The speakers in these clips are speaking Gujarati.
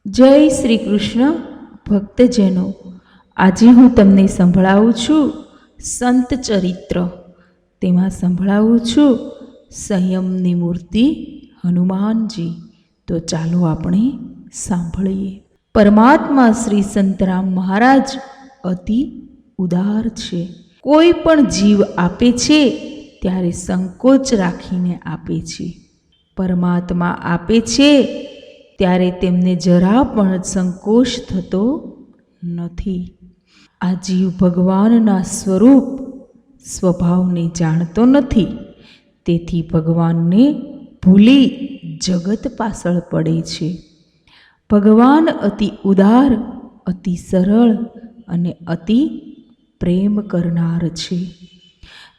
જય શ્રી કૃષ્ણ ભક્તજનો, આજે હું તમને સંભળાવું છું સંત ચરિત્ર. તેમાં સંભળાવું છું સંયમની મૂર્તિ હનુમાનજી. તો ચાલો આપણે સાંભળીએ. પરમાત્મા શ્રી સંતરામ મહારાજ અતિ ઉદાર છે. કોઈ પણ જીવ આપે છે ત્યારે સંકોચ રાખીને આપે છે. પરમાત્મા આપે છે ત્યારે તેમને જરા પણ સંકોચ થતો નથી. આ જીવ ભગવાનના સ્વભાવને જાણતો નથી, તેથી ભગવાનને ભૂલી જગત પાછળ પડે છે. ભગવાન અતિ ઉદાર, અતિ સરળ અને અતિ પ્રેમ કરનાર છે.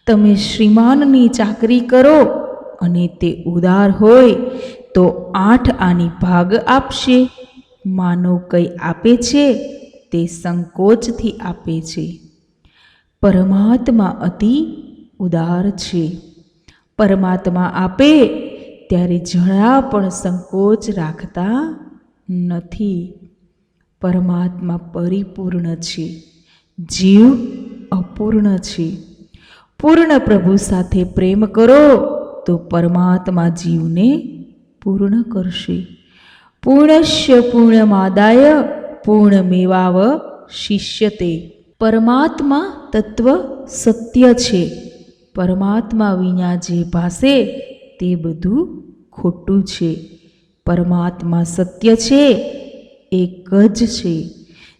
તમે શ્રીમાનની ચાકરી કરો અને તે ઉદાર હોય તો 8 આની ભાગ આપશે. માનવ કંઈ આપે છે તે સંકોચથી આપે છે. પરમાત્મા અતિ ઉદાર છે. પરમાત્મા આપે ત્યારે જરા પણ સંકોચ રાખતા નથી. પરમાત્મા પરિપૂર્ણ છે, જીવ અપૂર્ણ છે. પૂર્ણ પ્રભુ સાથે પ્રેમ કરો તો પરમાત્મા જીવને પૂર્ણ કરશે. પૂર્ણસ્ય પૂર્ણમાદાય પૂર્ણમેવાવ શિષ્યતે. પરમાત્મા તત્વ સત્ય છે. પરમાત્મા વિના જે ભાસે તે બધું ખોટું છે. પરમાત્મા સત્ય છે, એક જ છે.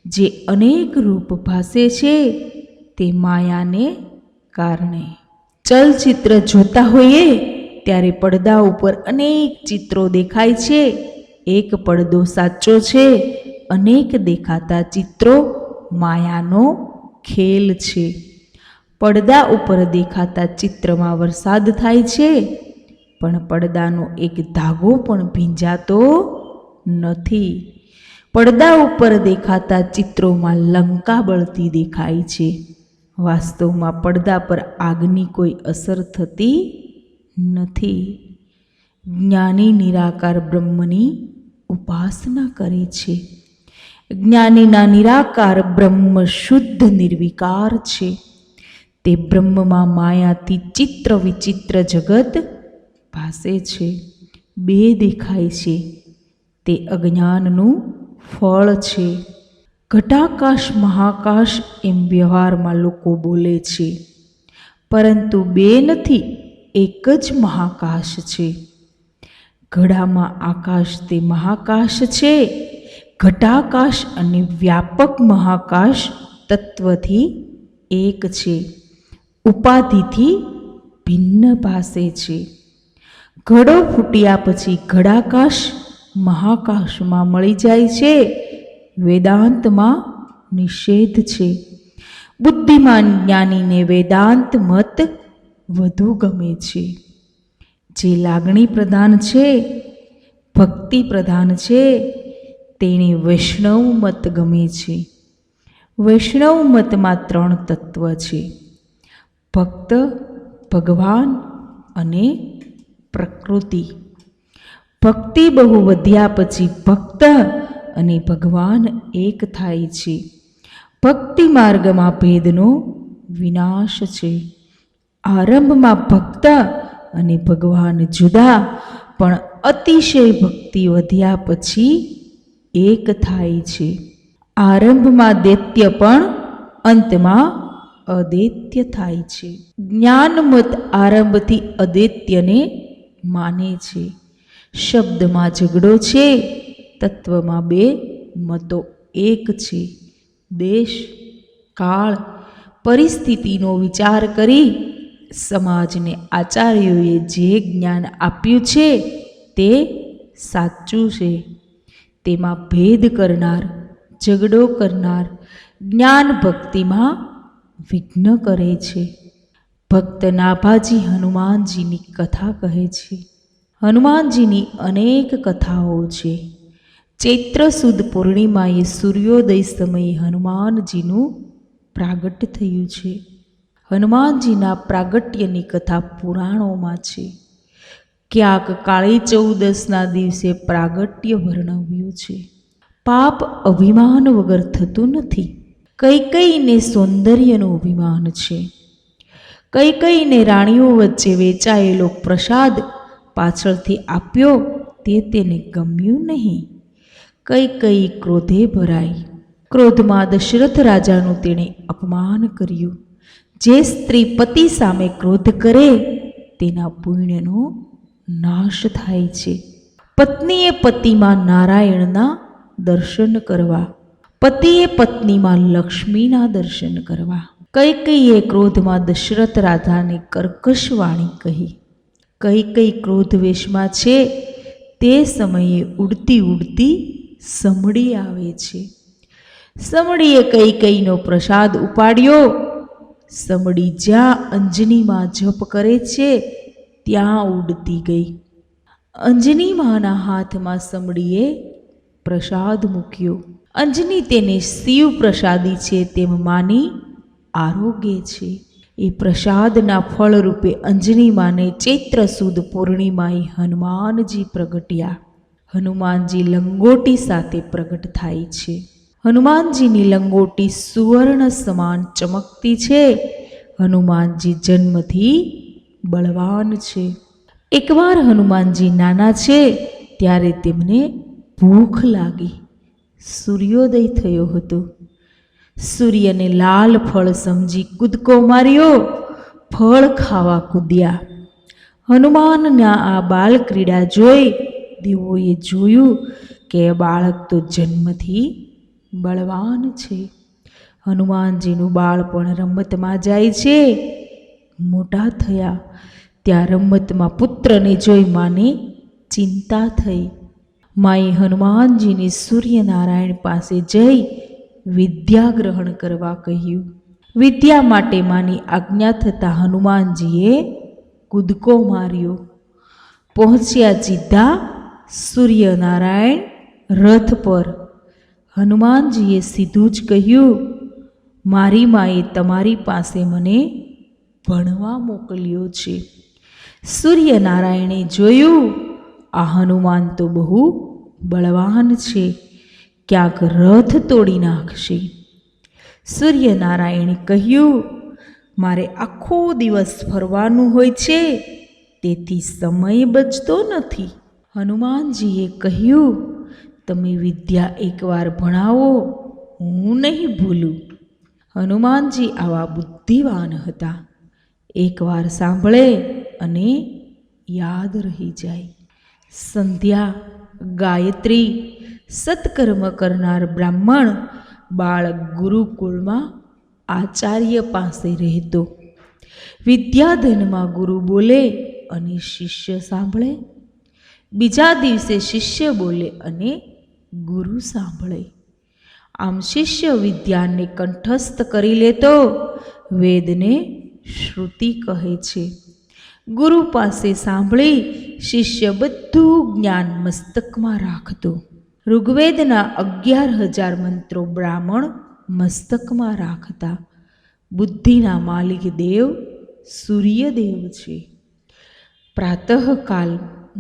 જે અનેક રૂપ ભાસે છે તે માયાને કારણે. ચલચિત્ર જોતા હોઈએ ત્યારે પડદા ઉપર અનેક ચિત્રો દેખાય છે. એક પડદો સાચો છે, અનેક દેખાતા ચિત્રો માયાનો ખેલ છે. પડદા ઉપર દેખાતા ચિત્રમાં વરસાદ થાય છે, પણ પડદાનો એક ધાગો પણ ભીંજાતો નથી. પડદા ઉપર દેખાતા ચિત્રોમાં લંકા બળતી દેખાય છે. વાસ્તવમાં પડદા પર આગની કોઈ અસર થતી નથી. જ્ઞાની નિરાકાર બ્રહ્મની ઉપાસના કરે છે. જ્ઞાનીના નિરાકાર બ્રહ્મ શુદ્ધ નિર્વિકાર છે. તે બ્રહ્મમાં માયાથી ચિત્ર વિચિત્ર જગત ભાસે છે. બે દેખાય છે, તે અજ્ઞાનનું ફળ છે. ઘટાકાશ મહાકાશ એમ વ્યવહારમાં લોકો બોલે છે, પરંતુ બે નથી, એક જ મહાકાશ છે. ઘડામાં આકાશ તે મહાકાશ છે. ઘટાકાશ અને વ્યાપક મહાકાશ તત્વથી એક છે, ઉપાધિથી ભિન્ન ભાસે છે. ઘડો ફૂટ્યા પછી ઘડાકાશ મહાકાશમાં મળી જાય છે. વેદાંતમાં નિષેધ છે. બુદ્ધિમાન જ્ઞાનીને વેદાંત મત વધુ ગમે છે. જે લાગણી પ્રધાન છે, ભક્તિ પ્રધાન છે, તેને વૈષ્ણવ મત ગમે છે. વૈષ્ણવ મતમાં 3 તત્વ છે: ભક્ત, ભગવાન અને પ્રકૃતિ. ભક્તિ બહુ વધ્યા પછી ભક્ત અને ભગવાન એક થાય છે. ભક્તિ માર્ગમાં ભેદનો વિનાશ છે. આરંભમાં ભક્ત અને ભગવાન જુદા, પણ અતિશય ભક્તિ વધ્યા પછી એક થાય છે. આરંભમાં દૈત્ય પણ અંતમાં અદૈત્ય થાય છે. જ્ઞાનમત આરંભથી અદૈત્યને માને છે. શબ્દમાં ઝઘડો છે, તત્વમાં 2 મતો એક છે. દેશ, કાળ, પરિસ્થિતિનો વિચાર કરી સમાજને આચાર્યોએ જે જ્ઞાન આપ્યું છે તે સાચું છે. તેમાં ભેદ કરનાર, ઝઘડો કરનાર જ્ઞાન ભક્તિમાં વિઘ્ન કરે છે. ભક્ત નાભાજી હનુમાનજીની કથા કહે છે. હનુમાનજીની અનેક કથાઓ છે. ચૈત્ર સુદ પૂર્ણિમાએ સૂર્યોદય સમયે હનુમાનજીનું પ્રાગટ્ય થયું છે. હનુમાનજીના પ્રાગટ્યની કથા પુરાણોમાં છે. ક્યાંક કાળી ચૌદસના દિવસે પ્રાગટ્ય વર્ણવ્યું છે. પાપ અભિમાન વગર થતું નથી. કૈકેયીને સૌંદર્યનું અભિમાન છે. કૈકેયીને રાણીઓ વચ્ચે વેચાયેલો પ્રસાદ પાછળથી આપ્યો તે તેને ગમ્યું નહીં. કૈકેયી ક્રોધે ભરાઈ. ક્રોધમાં દશરથ રાજાનું તેણે અપમાન કર્યું. જે સ્ત્રી પતિ સામે ક્રોધ કરે તેના પુણ્યનો નાશ થાય છે. પત્નીએ પતિમાં નારાયણના દર્શન કરવા, પતિએ પત્નીમાં લક્ષ્મીના દર્શન કરવા. કૈકેયીએ ક્રોધમાં દશરથ રાજાને કર્કશ વાણી કહી. કૈકેયી ક્રોધ વેશમાં છે તે સમયે ઉડતી ઉડતી સમડી આવે છે. સમડીએ કૈકેયીનો પ્રસાદ ઉપાડ્યો. સમડી જ્યાં અંજનીમાં જપ કરે છે ત્યાં ઉડતી ગઈ. અંજની માના હાથમાં સમડીએ પ્રસાદ મૂક્યો. અંજની તેને શિવ પ્રસાદી છે તેમ માની આરોગ્ય છે. એ પ્રસાદના ફળરૂપે અંજની માને ચૈત્ર સુદ પૂર્ણિમાએ હનુમાનજી પ્રગટ્યા. હનુમાનજી લંગોટી સાથે પ્રગટ થાય છે. હનુમાનજીની લંગોટી સુવર્ણ સમાન ચમકતી છે. હનુમાનજી જન્મથી બળવાન છે. એકવાર હનુમાનજી નાના છે ત્યારે તેમને ભૂખ લાગી. સૂર્યોદય થયો હતો. સૂર્યને લાલ ફળ સમજી કૂદકો માર્યો. ફળ ખાવા કૂદ્યા. હનુમાનના આ બાળ ક્રીડા જોઈ દેવોએ જોયું કે બાળક તો જન્મથી બળવાન છે. હનુમાનજીનું બાળપણ રમતમાં જાય છે. મોટા થયા ત્યાં રમતમાં પુત્રને જોઈ માને ચિંતા થઈ. માએ હનુમાનજીને સૂર્યનારાયણ પાસે જઈ વિદ્યા ગ્રહણ કરવા કહ્યું. વિદ્યા માટે માની આજ્ઞા થતાં હનુમાનજીએ કૂદકો માર્યો. પહોંચ્યા સીધા સૂર્યનારાયણ રથ પર. હનુમાનજીએ સીધું જ કહ્યું, મારી માએ તમારી પાસે મને ભણવા મોકલ્યો છે. સૂર્યનારાયણે જોયું આ હનુમાન તો બહુ બળવાન છે, ક્યાંક રથ તોડી નાખશે. સૂર્યનારાયણે કહ્યું, મારે આખો દિવસ ફરવાનું હોય છે તેથી સમય બચતો નથી. હનુમાનજીએ કહ્યું, તમે વિદ્યા એકવાર ભણાવો, હું નહીં ભૂલું. હનુમાનજી આવા બુદ્ધિવાન હતા. એકવાર સાંભળે અને યાદ રહી જાય. સંધ્યા, ગાયત્રી, સત્કર્મ કરનાર બ્રાહ્મણ બાળક ગુરુકુળમાં આચાર્ય પાસે રહેતો. વિદ્યાધનમાં ગુરુ બોલે અને શિષ્ય સાંભળે. બીજા દિવસે શિષ્ય બોલે અને ગુરુ સાંભળે. આમ શિષ્ય વિદ્યાને કંઠસ્થ કરી લેતો. વેદને શ્રુતિ કહે છે. ગુરુ પાસે સાંભળી શિષ્ય બધું જ્ઞાન મસ્તકમાં રાખતો. ઋગ્વેદના 11,000 મંત્રો બ્રાહ્મણ મસ્તકમાં રાખતા. બુદ્ધિના માલિક દેવ સૂર્યદેવ છે. પ્રાતઃકાલ,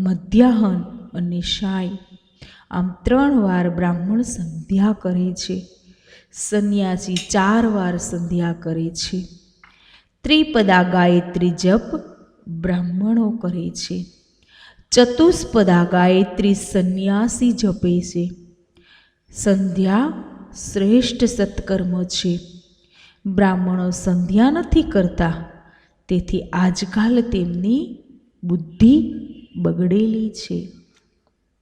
મધ્યાહન અને સાય આમ 3 વાર બ્રાહ્મણ સંધ્યા કરે છે. સંન્યાસી 4 વાર સંધ્યા કરે છે. ત્રિપદા ગાયત્રી જપ બ્રાહ્મણો કરે છે. ચતુષ્પદા ગાયત્રી સંન્યાસી જપે છે. સંધ્યા શ્રેષ્ઠ સત્કર્મ છે. બ્રાહ્મણો સંધ્યા નથી કરતા, તેથી આજકાલ તેમની બુદ્ધિ બગડેલી છે.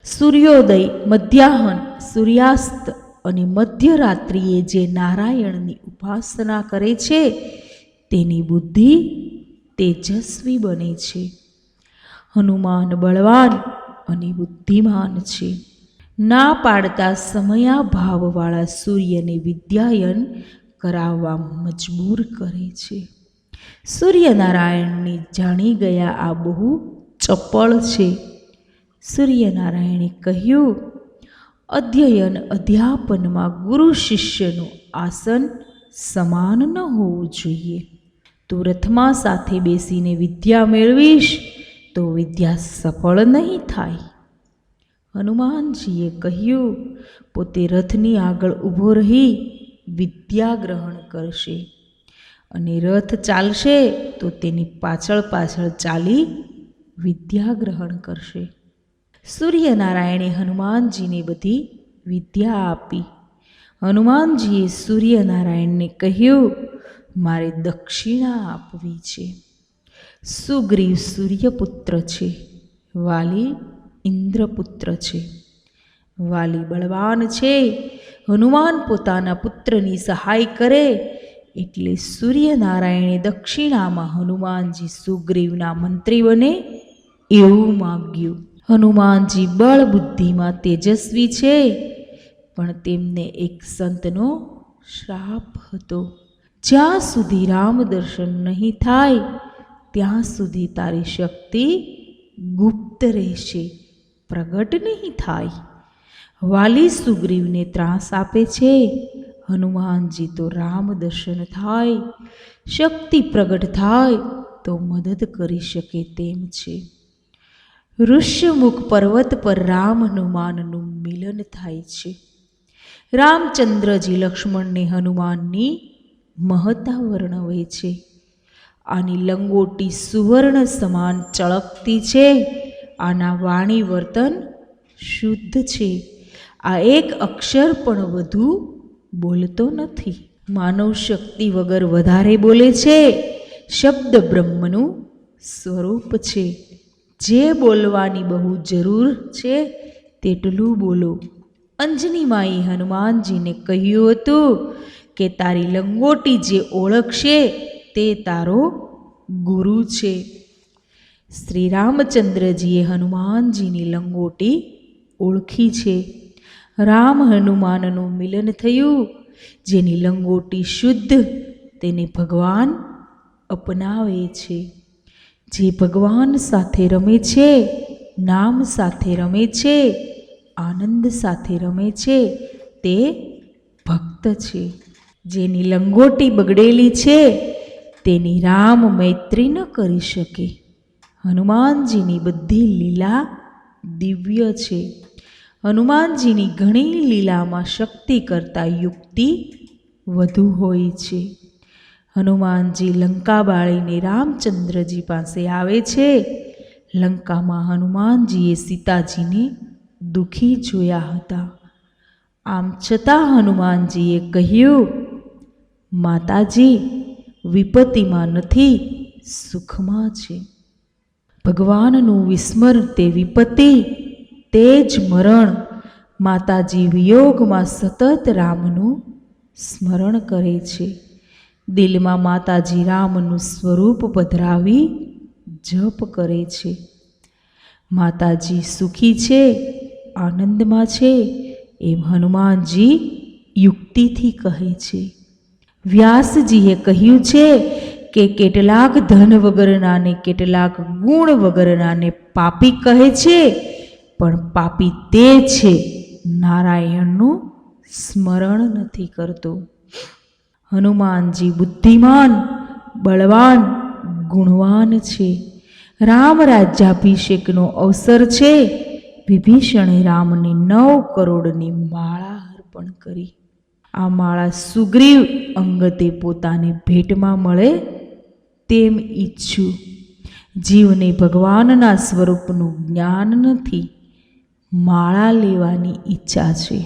સૂર્યોદય, મધ્યાહન, સૂર્યાસ્ત અને મધ્યરાત્રિએ જે નારાયણની ઉપાસના કરે છે તેની બુદ્ધિ તેજસ્વી બને છે. હનુમાન બળવાન અને બુદ્ધિમાન છે. ના પાડતા સમયાભાવવાળા સૂર્યને વિદ્યાયન કરાવવા મજબૂર કરે છે. સૂર્યનારાયણને જાણી ગયા આ બહુ ચપળ છે. સૂર્યનારાયણે કહ્યું, અધ્યયન અધ્યાપનમાં ગુરુ શિષ્યનું આસન સમાન ન હોવું જોઈએ. તું રથમાં સાથે બેસીને વિદ્યા મેળવીશ તો વિદ્યા સફળ નહીં થાય. હનુમાનજીએ કહ્યું, પોતે રથની આગળ ઊભો રહી વિદ્યા ગ્રહણ કરશે અને રથ ચાલશે તો તેની પાછળ પાછળ ચાલી વિદ્યા ગ્રહણ કરશે. સૂર્યનારાયણે હનુમાનજીને બધી વિદ્યા આપી. હનુમાનજીએ સૂર્યનારાયણને કહ્યું, મારે દક્ષિણા આપવી છે. સુગ્રીવ સૂર્યપુત્ર છે, વાલી ઇન્દ્રપુત્ર છે. વાલી બળવાન છે, હનુમાન પોતાના પુત્રની સહાય કરે એટલે સૂર્યનારાયણે દક્ષિણામાં હનુમાનજી સુગ્રીવના મંત્રી બને એવું માગ્યું. હનુમાનજી બળ બુદ્ધિમાં તેજસ્વી છે, પણ તેમને એક સંતનો શ્રાપ હતો. જ્યાં સુધી રામ દર્શન નહીં થાય ત્યાં સુધી તારી શક્તિ ગુપ્ત રહેશે, પ્રગટ નહીં થાય. વાલી સુગ્રીવને ત્રાસ આપે છે. હનુમાનજી તો રામ દર્શન થાય, શક્તિ પ્રગટ થાય તો મદદ કરી શકે તેમ છે. ઋષ્યમુખ પર્વત પર રામ હનુમાનનું મિલન થાય છે. રામચંદ્રજી લક્ષ્મણને હનુમાનની મહત્તા વર્ણવે છે. આની લંગોટી સુવર્ણ સમાન ચળકતી છે. આના વાણી વર્તન શુદ્ધ છે. આ એક અક્ષર પણ વધુ બોલતો નથી. માનવ શક્તિ વગર વધારે બોલે છે. શબ્દ બ્રહ્મનું સ્વરૂપ છે. જે બોલવાની બહુ જરૂર છે તેટલું બોલો. અંજનીમાએ હનુમાનજીને કહ્યું હતું કે તારી લંગોટી જે ઓળખશે તે તારો ગુરુ છે. શ્રી રામચંદ્રજીએ હનુમાનજીની લંગોટી ઓળખી છે. રામ હનુમાનનું મિલન થયું. જેની લંગોટી શુદ્ધ તેને ભગવાન અપનાવે છે. જે ભગવાન સાથે રમે છે, નામ સાથે રમે છે, આનંદ સાથે રમે છે તે ભક્ત છે. જેની લંગોટી બગડેલી છે તેની રામ મૈત્રી ન કરી શકે. હનુમાનજીની બધી લીલા દિવ્ય છે. હનુમાનજીની ઘણી લીલામાં શક્તિ કરતાં યુક્તિ વધુ હોય છે. હનુમાનજી લંકા બાળીને રામચંદ્રજી પાસે આવે છે. લંકામાં હનુમાનજીએ સીતાજીને દુઃખી જોયા હતા. આમ છતાં હનુમાનજીએ કહ્યું, માતાજી વિપત્તિમાં નથી, સુખમાં છે. ભગવાનનું વિસ્મરણ તે વિપત્તિ, તે જ મરણ. માતાજી વિયોગમાં સતત રામનું સ્મરણ કરે છે. દિલમાં માતાજી રામનું સ્વરૂપ પધરાવી જપ કરે છે. માતાજી સુખી છે, આનંદમાં છે એમ હનુમાનજી યુક્તિથી કહે છે. વ્યાસજીએ કહ્યું છે કે કેટલાક ધન વગરનાને, કેટલાક ગુણ વગરનાને પાપી કહે છે, પણ પાપી તે છે નારાયણનું સ્મરણ નથી કરતો. હનુમાનજી બુદ્ધિમાન, બળવાન, ગુણવાન છે. રામ રાજ્યાભિષેકનો અવસર છે. વિભીષણે રામને 9 કરોડની માળા અર્પણ કરી. આ માળા સુગ્રીવ અંગતે પોતાને ભેટમાં મળે તેમ ઈચ્છું. જીવને ભગવાનના સ્વરૂપનું જ્ઞાન નથી, માળા લેવાની ઈચ્છા છે.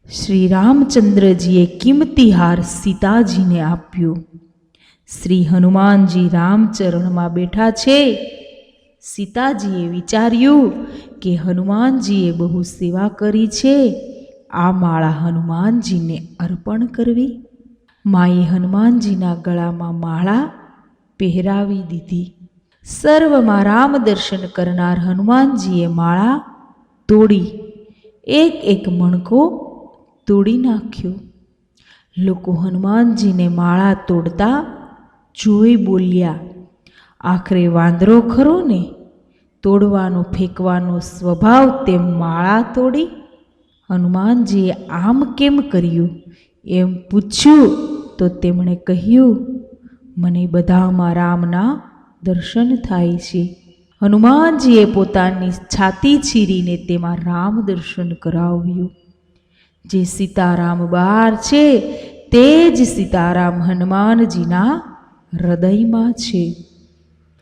શ્રી રામચંદ્રજીએ કિંમતી હાર સીતાજીને આપ્યો. શ્રી હનુમાનજી રામચરણમાં બેઠા છે. સીતાજીએ વિચાર્યું કે હનુમાનજીએ બહુ સેવા કરી છે, આ માળા હનુમાનજીને અર્પણ કરવી. માએ હનુમાનજીના ગળામાં માળા પહેરાવી દીધી. સર્વમાં રામ દર્શન કરનાર હનુમાનજીએ માળા તોડી, એક એક મણકો તોડી નાખ્યો. લોકો હનુમાનજીને માળા તોડતા જોઈ બોલ્યા, આખરે વાંદરો ખરો ને, તોડવાનો ફેંકવાનો સ્વભાવ તેમ માળા તોડી. હનુમાનજીએ આમ કેમ કર્યું એમ પૂછ્યું તો તેમણે કહ્યું, મને બધામાં રામના દર્શન થાય છે. હનુમાનજીએ પોતાની છાતી ચીરીને તેમાં રામ દર્શન કરાવ્યું. જે સીતારામ બહાર છે તે જ સીતારામ હનુમાનજીના હૃદયમાં છે.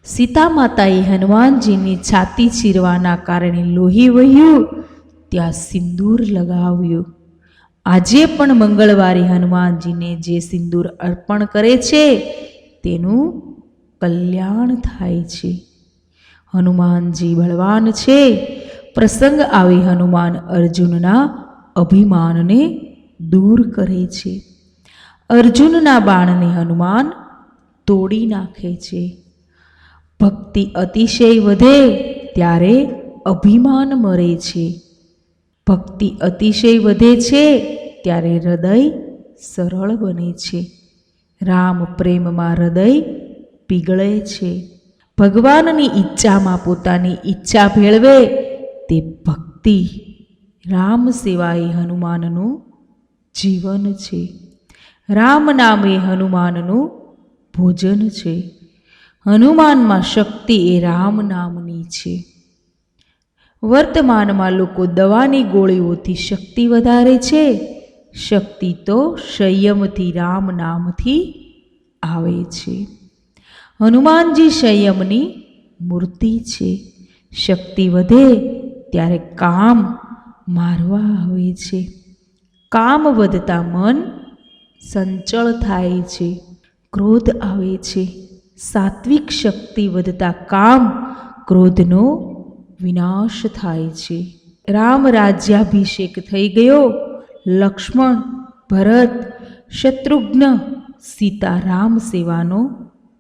સીતા માતાએ હનુમાનજીની છાતી ચીરવાના કારણે લોહી વહ્યું ત્યાં સિંદૂર લગાવ્યું. આજે પણ મંગળવારે હનુમાનજીને જે સિંદૂર અર્પણ કરે છે તેનું કલ્યાણ થાય છે. હનુમાનજી બળવાન છે. પ્રસંગ આવે હનુમાન અર્જુનના અભિમાનને દૂર કરે છે. અર્જુનના બાણને હનુમાન તોડી નાખે છે. ભક્તિ અતિશય વધે ત્યારે અભિમાન મરે છે. ભક્તિ અતિશય વધે છે ત્યારે હૃદય સરળ બને છે. રામ પ્રેમમાં હૃદય પીગળે છે. ભગવાનની ઈચ્છામાં પોતાની ઈચ્છા ભેળવે તે ભક્તિ. રામ સેવા એ હનુમાનનું જીવન છે. રામ નામ એ હનુમાનનું ભોજન છે. હનુમાનમાં શક્તિ એ રામ નામની છે. વર્તમાનમાં લોકો દવાની ગોળીઓથી શક્તિ વધારે છે. શક્તિ તો સંયમથી રામ નામથી આવે છે. હનુમાનજી સંયમની મૂર્તિ છે. શક્તિ વધે ત્યારે કામ મારવા આવે છે. કામ વધતા મન સંચળ થાય છે, ક્રોધ આવે છે. સાત્વિક શક્તિ વધતા કામ ક્રોધનો વિનાશ થાય છે. રામ રાજ્યાભિષેક થઈ ગયો. લક્ષ્મણ, ભરત, શત્રુઘ્ન, સીતા રામ સેવાનો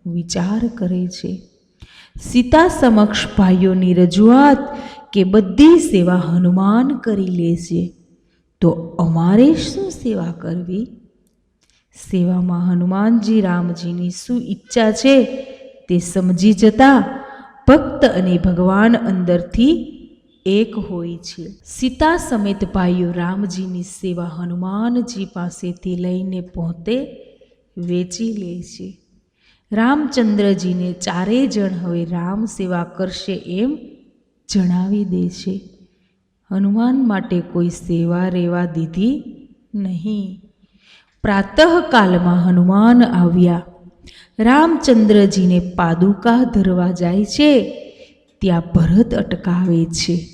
વિચાર કરે છે. સીતા સમક્ષ ભાઈઓની રજૂઆત કે બધી સેવા હનુમાન કરી લે છે, તો અમારે શું સેવા કરવી? સેવામાં હનુમાનજી રામજીની શું ઈચ્છા છે તે સમજી જતા ભક્ત અને ભગવાન અંદરથી એક હોય છે. સીતા સમેત ભાઈઓ રામજીની સેવા હનુમાનજી પાસેથી લઈને પોતે વેચી લે છે. રામચંદ્રજીને ચારે જણ હવે રામ સેવા કરશે એમ જણાવી દે છે. હનુમાન માટે કોઈ સેવા રહેવા દીધી નહીં. પ્રાતઃકાલમાં હનુમાન આવ્યા. રામચંદ્રજીને પાદુકા ધરવા જાય છે ત્યાં ભરત અટકાવે છે.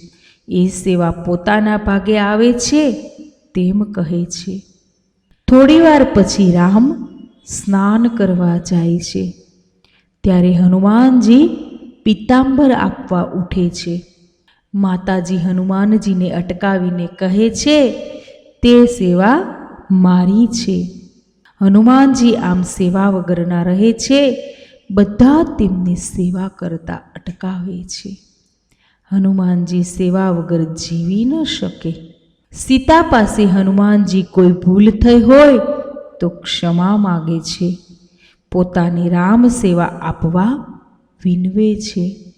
એ સેવા પોતાના ભાગે આવે છે તેમ કહે છે. થોડીવાર પછી રામ સ્નાન કરવા જાય છે. ત્યારે હનુમાનજી પીતાંબર આપવા ઉઠે છે. માતાજી હનુમાનજીને અટકાવીને કહે છે તે સેવા મારી છે. હનુમાનજી આમ સેવા વગરના રહે છે. બધા તેમની સેવા કરતા અટકાવે છે. હનુમાનજી સેવા વગર જીવી ન શકે. સીતા પાસે હનુમાનજી કોઈ ભૂલ થઈ હોય તો ક્ષમા માગે છે. પોતાની રામ સેવા આપવા વિનવે છે.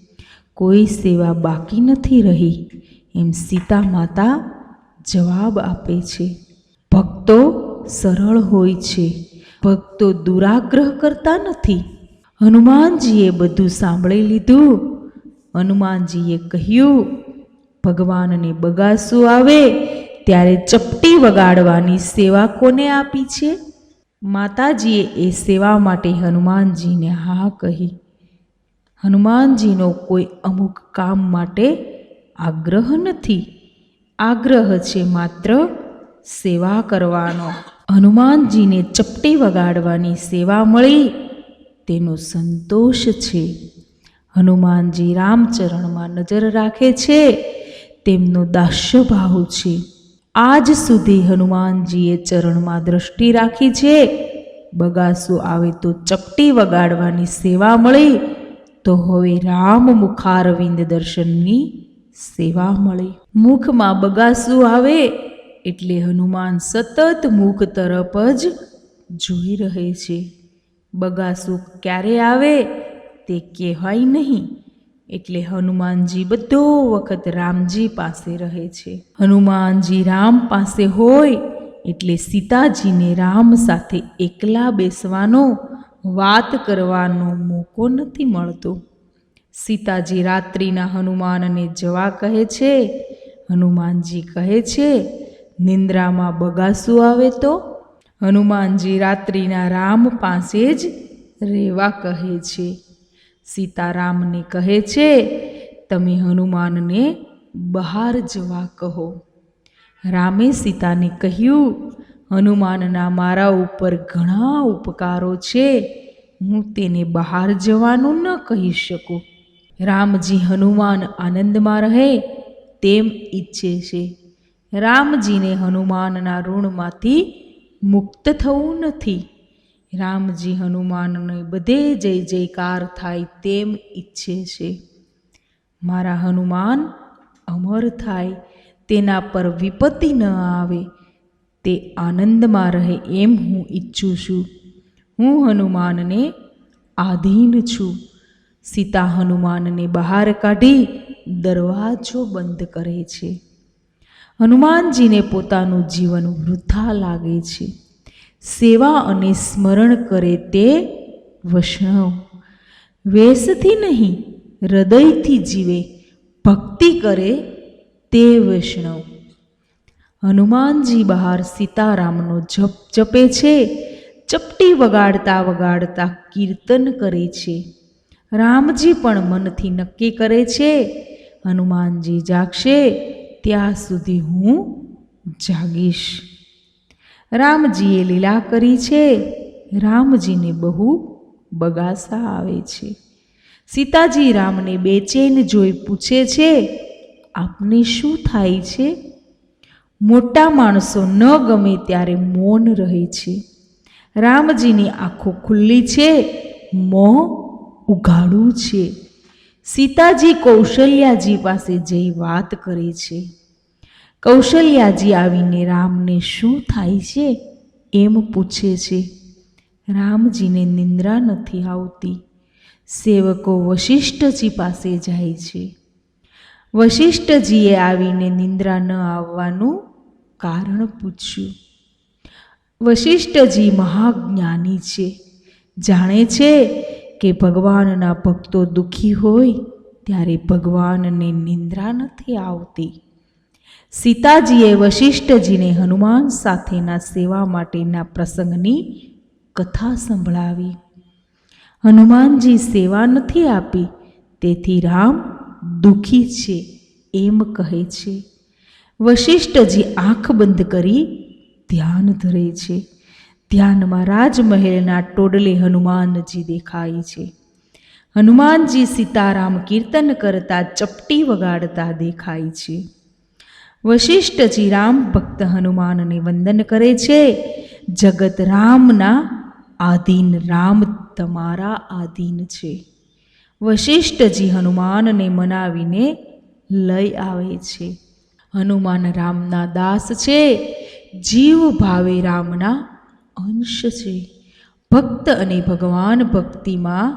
કોઈ સેવા બાકી નથી રહી એમ સીતા માતા જવાબ આપે છે. ભક્તો સરળ હોય છે. ભક્તો દુરાગ્રહ કરતા નથી. હનુમાનજીએ બધું સાંભળી લીધું. હનુમાનજીએ કહ્યું, ભગવાનને બગાસું આવે ત્યારે ચપટી વગાડવાની સેવા કોને આપી છે? માતાજીએ એ સેવા માટે હનુમાનજીને હા કહી. હનુમાનજીનો કોઈ અમુક કામ માટે આગ્રહ નથી. આગ્રહ છે માત્ર સેવા કરવાનો. હનુમાનજીને ચપટી વગાડવાની સેવા મળી તેનો સંતોષ છે. હનુમાનજી રામચરણમાં નજર રાખે છે. તેમનો દાસ્ય ભાવ છે. આજ સુધી હનુમાનજીએ ચરણમાં દ્રષ્ટિ રાખી છે. બગાસું આવે તો ચપટી વગાડવાની સેવા મળી તો હવે રામ મુખારવિંદ દર્શનની સેવા મળી. મુખમાં બગાસું આવે એટલે હનુમાન સતત મુખ તરફ જ જોઈ રહે છે. બગાસું ક્યારે આવે તે કહેવાય નહીં એટલે હનુમાનજી બધો વખત રામજી પાસે રહે છે. હનુમાનજી રામ પાસે હોય એટલે સીતાજીને રામ સાથે એકલા બેસવાનો, વાત કરવાનો મોકો નથી મળતો. સીતાજી રાત્રિના હનુમાનને જવા કહે છે. હનુમાનજી કહે છે, નિંદ્રામાં બગાસું આવે તો? હનુમાનજી રાત્રિના રામ પાસે જ રહેવા કહે છે. સીતારામને કહે છે, તમે હનુમાનને બહાર જવા કહો. રામે સીતાને કહ્યું, હનુમાનના મારા ઉપર ઘણા ઉપકારો છે, હું તેને બહાર જવાનું ન કહી શકું. રામજી હનુમાન આનંદમાં રહે તેમ ઈચ્છે છે. રામજીને હનુમાનના ઋણમાંથી મુક્ત થવું નથી. રામજી હનુમાનને બધે જય જયકાર થાય તેમ ઈચ્છે છે. મારા હનુમાન અમર થાય, તેના પર વિપત્તિ ન આવે, તે આનંદમાં રહે એમ હું ઈચ્છું છું. હું હનુમાનને આધીન છું. સીતા હનુમાનને બહાર કાઢી દરવાજો બંધ કરે છે. હનુમાનજીને પોતાનું જીવન વૃથા લાગે છે. સેવા અને સ્મરણ કરે તે વૈષ્ણવ. વેશથી નહીં, હૃદયથી જીવે, ભક્તિ કરે તે વૈષ્ણવ. હનુમાનજી બહાર સીતારામનો જપ જપે છે. ચપટી વગાડતા વગાડતા કીર્તન કરે છે. રામજી પણ મનથી નક્કી કરે છે, હનુમાનજી જાગશે ત્યાં સુધી હું જાગીશ. રામજીએ લીલા કરી છે. રામજીને બહુ બગાસા આવે છે. સીતાજી રામને બેચેન જોઈ પૂછે છે, આપને શું થાય છે? મોટા માણસો ન ગમે ત્યારે મૌન રહે છે. રામજીની આંખો ખુલ્લી છે, મોં ઉઘાડું છે. સીતાજી કૌશલ્યાજી પાસે જઈ વાત કરે છે. કૌશલ્યાજી આવીને રામને શું થાય છે એમ પૂછે છે. રામજીને નિંદ્રા નથી આવતી. સેવકો વશિષ્ઠજી પાસે જાય છે. વશિષ્ઠજીએ આવીને નિંદ્રા ન આવવાનું કારણ પૂછ્યું. વશિષ્ઠજી મહાજ્ઞાની છે, જાણે છે કે ભગવાનના ભક્તો દુઃખી હોય ત્યારે ભગવાનને નિંદ્રા નથી આવતી. સીતાજીએ વશિષ્ઠજીને હનુમાન સાથેના સેવા માટેના પ્રસંગની કથા સંભળાવી. હનુમાનજી સેવા નથી આપી, તેથી રામ દુઃખી છે એમ કહે છે. વશિષ્ઠજી આંખ બંધ કરી ધ્યાન ધરે છે. ધ્યાનમાં રાજમહેલના ટોડલે હનુમાનજી દેખાય છે. હનુમાનજી સીતારામ કીર્તન કરતા ચપટી વગાડતા દેખાય છે. વશિષ્ઠજી રામ ભક્ત હનુમાનને વંદન કરે છે. જગત રામના આધીન, રામ તમારા આધીન છે. વશિષ્ઠજી હનુમાનને મનાવીને લઈ આવે છે. હનુમાન રામના દાસ છે, જીવ ભાવે રામના અંશ છે. ભક્ત અને ભગવાન ભક્તિમાં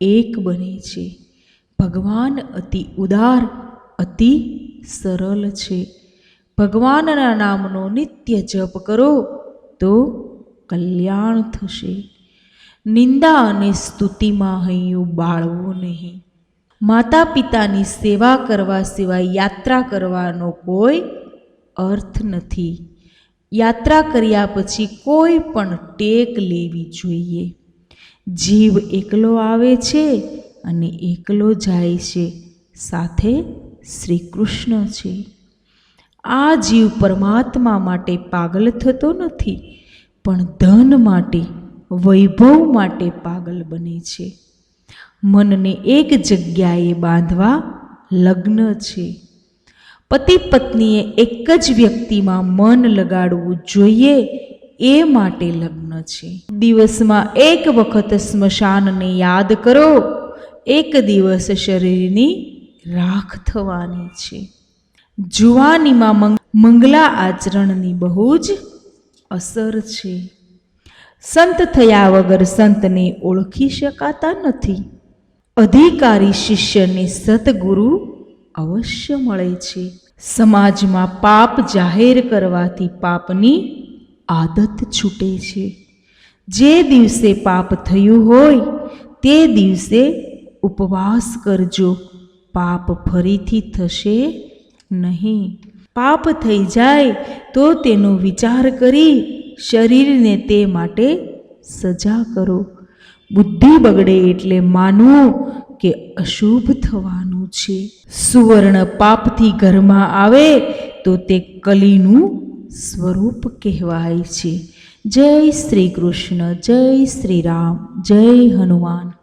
એક બને છે. ભગવાન અતિ ઉદાર, અતિ સરળ છે. ભગવાનના નામનો નિત્ય જપ કરો તો કલ્યાણ થશે. નિંદા અને સ્તુતિમાં હૈયું બાળવું નહીં. માતા પિતાની સેવા કરવા સિવાય યાત્રા કરવાનો કોઈ અર્થ નથી. યાત્રા કર્યા પછી કોઈ પણ ટેક લેવી જોઈએ. જીવ એકલો આવે છે અને એકલો જાય છે, સાથે શ્રી કૃષ્ણ છે. આ જીવ પરમાત્મા માટે પાગલ થતો નથી, પણ ધન માટે, વૈભવ માટે પાગલ બને છે. મનને એક જગ્યાએ બાંધવા લગ્ન છે. પતિ પત્નીએ એક જ વ્યક્તિમાં મન લગાડવું જોઈએ, એ માટે લગ્ન છે. દિવસમાં એક વખત સ્મશાનને યાદ કરો, એક દિવસ શરીરની રાખ થવાની છે. જુવાનીમાં મંગલા આચરણની બહુ જ અસર છે. સંત થયા વગર સંતને ઓળખી શકાતા નથી. અધિકારી શિષ્યને સતગુરુ અવશ્ય મળે છે. સમાજમાં પાપ જાહેર કરવાથી પાપની આદત છૂટે છે. જે દિવસે પાપ થયું હોય તે દિવસે ઉપવાસ કરજો, પાપ ફરીથી થશે નહીં. પાપ થઈ જાય તો તેનો વિચાર કરી શરીરને તે માટે સજા કરો. બુદ્ધિ બગડે એટલે માનવું કે અશુભ થવાનું છે. સુવર્ણ પાપથી ઘરમાં આવે તો તે કલીનું સ્વરૂપ કહેવાય છે. જય શ્રી કૃષ્ણ, જય શ્રી રામ, જય હનુમાન.